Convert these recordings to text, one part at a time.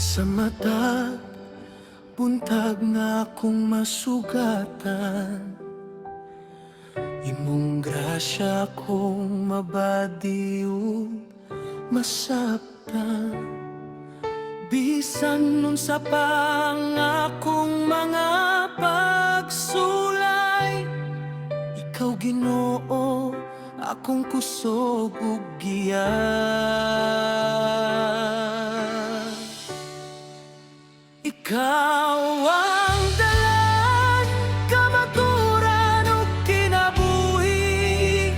Sa mata, buntag na akong masugatan. Imong grasya kong mabadiw, masaptan. Bisan nun sa pangakong mga pagsulay, ikaw Ginoo, akong kusog ug giyan. Ikaw ang dalan, kamaturan ug kinabuhi.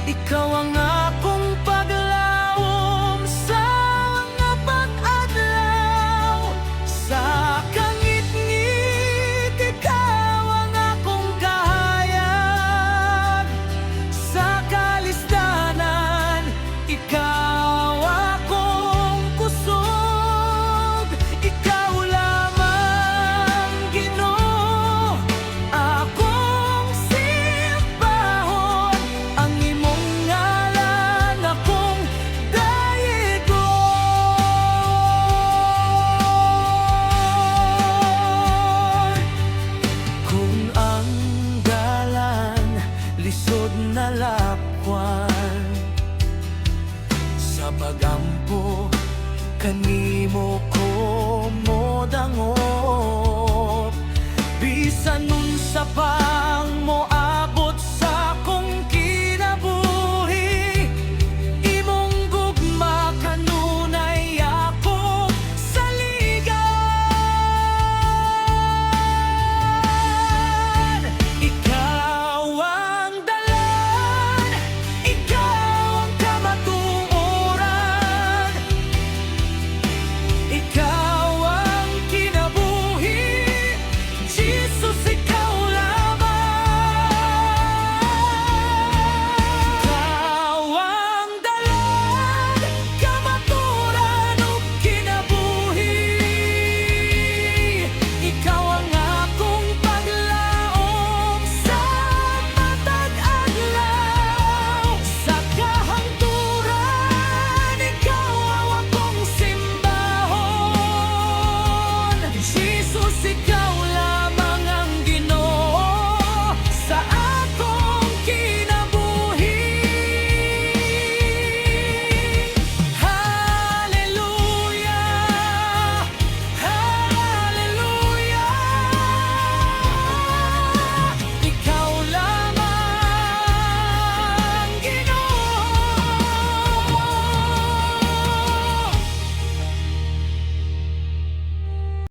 Ikaw ang akong paglawom sa mga pag-adlaw. Sa kangit-ngit, ikaw ang akong kahayag. Sa kalistanan, ikaw akong kusog. Ikaw lamang, Ginoo, akong simbahon. Ang imong ngalan akong dayigon. Kung ang dalan lisod na lapwan, sa pagampo kanimo ko modangop. Bisan